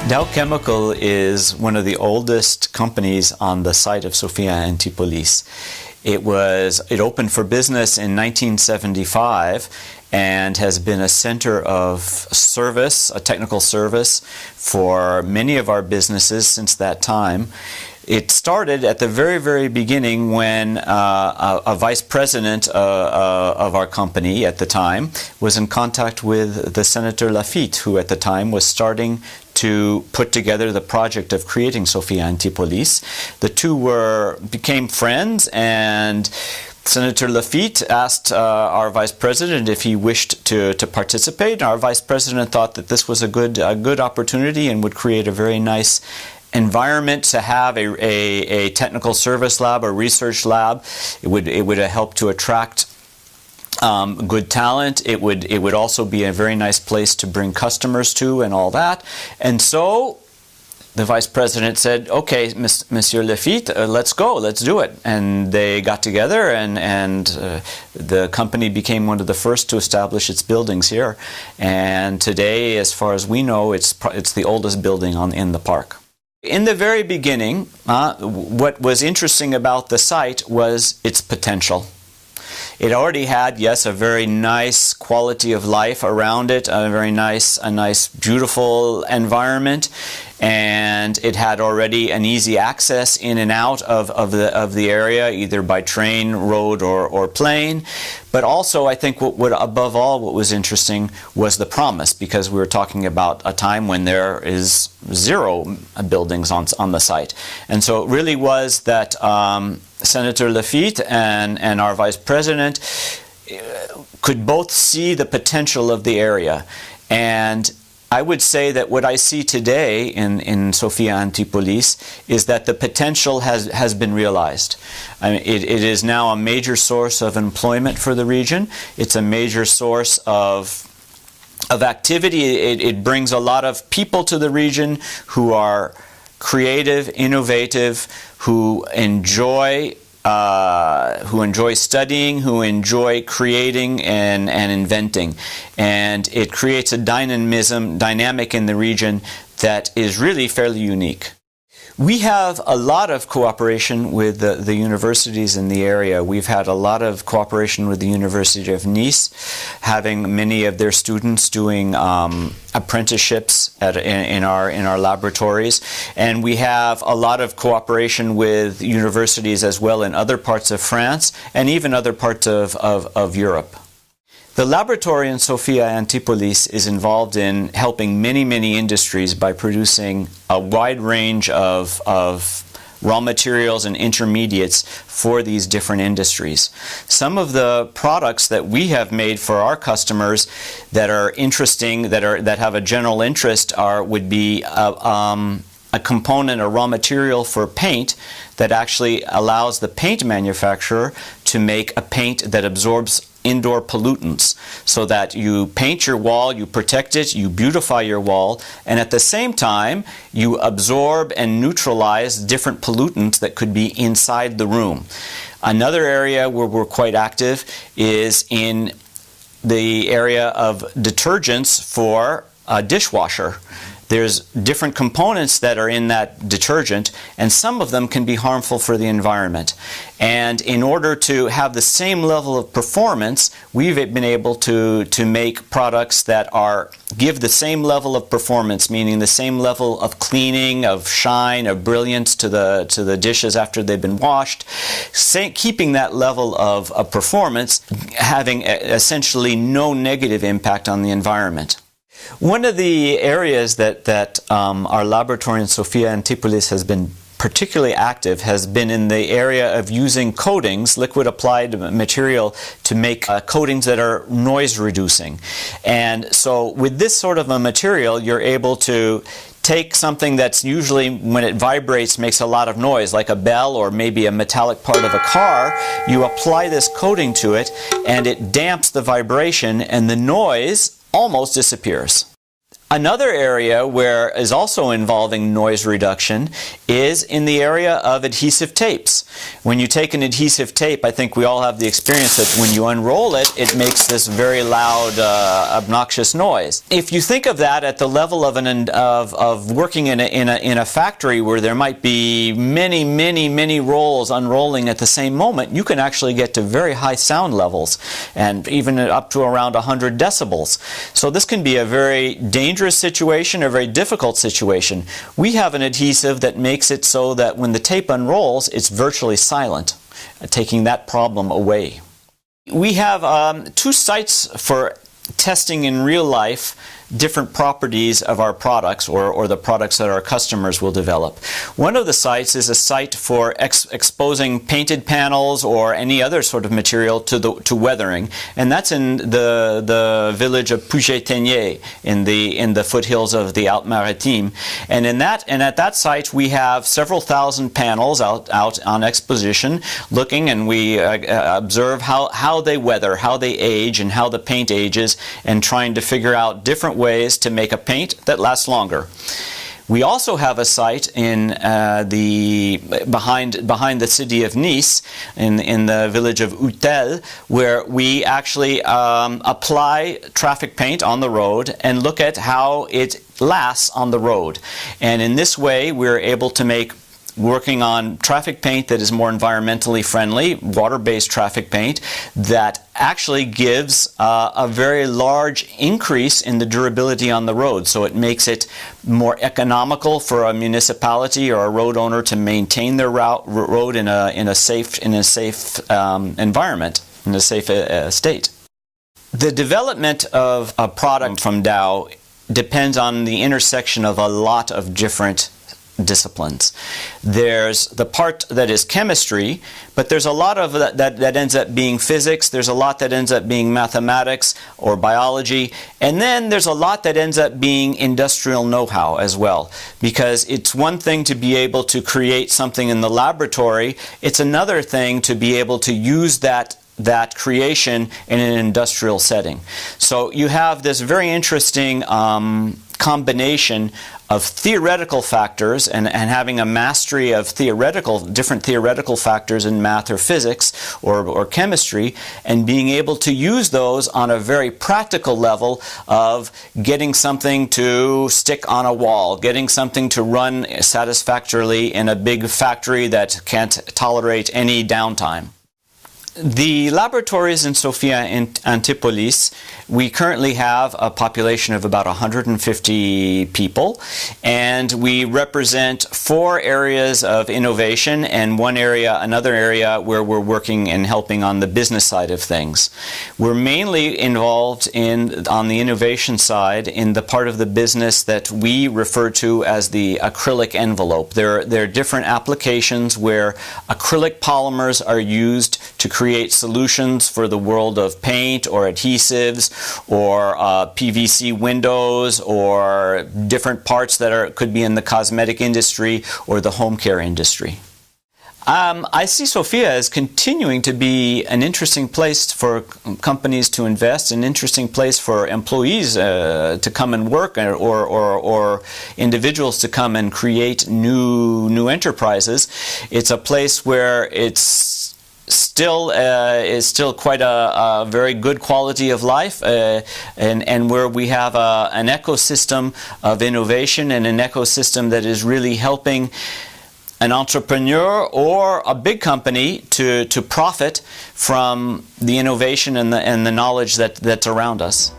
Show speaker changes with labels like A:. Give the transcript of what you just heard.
A: Dow Chemical is one of the oldest companies on the site of Sophia Antipolis. It opened for business in 1975 and has been a center of service, a technical service, for many of our businesses since that time. It started at the very, very beginning when a vice president of our company at the time was in contact with the Senator Lafitte, who at the time was starting to put together the project of creating Sophia Antipolis. The two became friends, and Senator Lafitte asked our vice president if he wished to participate. Our vice president thought that this was a good opportunity and would create a very nice environment to have a technical service lab, a research lab. It would help to attract good talent. It would also be a very nice place to bring customers to and all that. And so the vice president said, "Okay, Monsieur Lafitte, let's go, let's do it." And they got together, and the company became one of the first to establish its buildings here. And today, as far as we know, it's the oldest building in the park. In the very beginning, what was interesting about the site was its potential. It already had, yes, a very nice quality of life around it, a nice, beautiful environment, and it had already an easy access in and out of the area, either by train, road, or plane. But also, I think above all, what was interesting was the promise, because we were talking about a time when there is 0 buildings on the site. And so it really was that Senator Lafitte and our vice president could both see the potential of the area. And I would say that what I see today in Sophia Antipolis is that the potential has been realized. I mean, it is now a major source of employment for the region. It's a major source of activity. It brings a lot of people to the region who are creative, innovative, who enjoy studying, who enjoy creating and inventing. And it creates a dynamic in the region that is really fairly unique. We have a lot of cooperation with the universities in the area. We've had a lot of cooperation with the University of Nice, having many of their students doing apprenticeships in our laboratories. And we have a lot of cooperation with universities as well in other parts of France and even other parts of Europe. The laboratory in Sophia Antipolis is involved in helping many industries by producing a wide range of raw materials and intermediates for these different industries. Some of the products that we have made for our customers that are interesting, that have a general interest, would be a component, a raw material for paint that actually allows the paint manufacturer to make a paint that absorbs indoor pollutants, so that you paint your wall, you protect it, you beautify your wall, and at the same time you absorb and neutralize different pollutants that could be inside the room. Another area where we're quite active is in the area of detergents for a dishwasher. There's different components that are in that detergent, and some of them can be harmful for the environment. And in order to have the same level of performance, we've been able to make products that give the same level of performance, meaning the same level of cleaning, of shine, of brilliance to the dishes after they've been washed, keeping that level of performance, having essentially no negative impact on the environment. One of the areas that our laboratory in Sophia Antipolis has been particularly active has been in the area of using coatings, liquid applied material, to make coatings that are noise reducing. And so with this sort of a material, you're able to take something that's usually, when it vibrates, makes a lot of noise, like a bell or maybe a metallic part of a car. You apply this coating to it, and it damps the vibration, and the noise almost disappears. Another area where is also involving noise reduction is in the area of adhesive tapes. When you take an adhesive tape, I think we all have the experience that when you unroll it, it makes this very loud, obnoxious noise. If you think of that at the level of working in a factory where there might be many rolls unrolling at the same moment, you can actually get to very high sound levels, and even up to around 100 decibels. So this can be a very dangerous situation, a very difficult situation. We have an adhesive that makes it so that when the tape unrolls, it's virtually silent, taking that problem away. We have 2 sites for testing in real life different properties of our products or the products that our customers will develop. One of the sites is a site for exposing painted panels or any other sort of material to weathering, and that's in the village of Puget-Théniers in the foothills of the Alpes-Maritimes. And at that site we have several thousand panels out on exposition looking, and we observe how they weather, how they age, and how the paint ages, and trying to figure out different ways to make a paint that lasts longer. We also have a site in behind the city of Nice, in the village of Utel, where we actually apply traffic paint on the road and look at how it lasts on the road. And in this way, we're able to make working on traffic paint that is more environmentally friendly, water-based traffic paint, that actually gives a very large increase in the durability on the road. So it makes it more economical for a municipality or a road owner to maintain their road in a safe environment, in a safe state. The development of a product from Dow depends on the intersection of a lot of different disciplines. There's the part that is chemistry, but there's a lot of that ends up being physics, there's a lot that ends up being mathematics or biology, and then there's a lot that ends up being industrial know-how as well. Because it's one thing to be able to create something in the laboratory, it's another thing to be able to use that creation in an industrial setting. So you have this very interesting combination of theoretical factors and having a mastery of different theoretical factors in math or physics or chemistry, and being able to use those on a very practical level of getting something to stick on a wall, getting something to run satisfactorily in a big factory that can't tolerate any downtime. The laboratories in Sophia and Antipolis, we currently have a population of about 150 people, and we represent 4 areas of innovation and another area where we're working and helping on the business side of things. We're mainly involved on the innovation side in the part of the business that we refer to as the acrylic envelope. There are different applications where acrylic polymers are used to create solutions for the world of paint or adhesives or PVC windows or different parts that could be in the cosmetic industry or the home care industry. I see Sophia as continuing to be an interesting place for companies to invest, an interesting place for employees to come and work, or individuals to come and create new enterprises. It's a place where it's still quite a very good quality of life, and where we have an ecosystem of innovation and an ecosystem that is really helping an entrepreneur or a big company to profit from the innovation and the knowledge that's around us.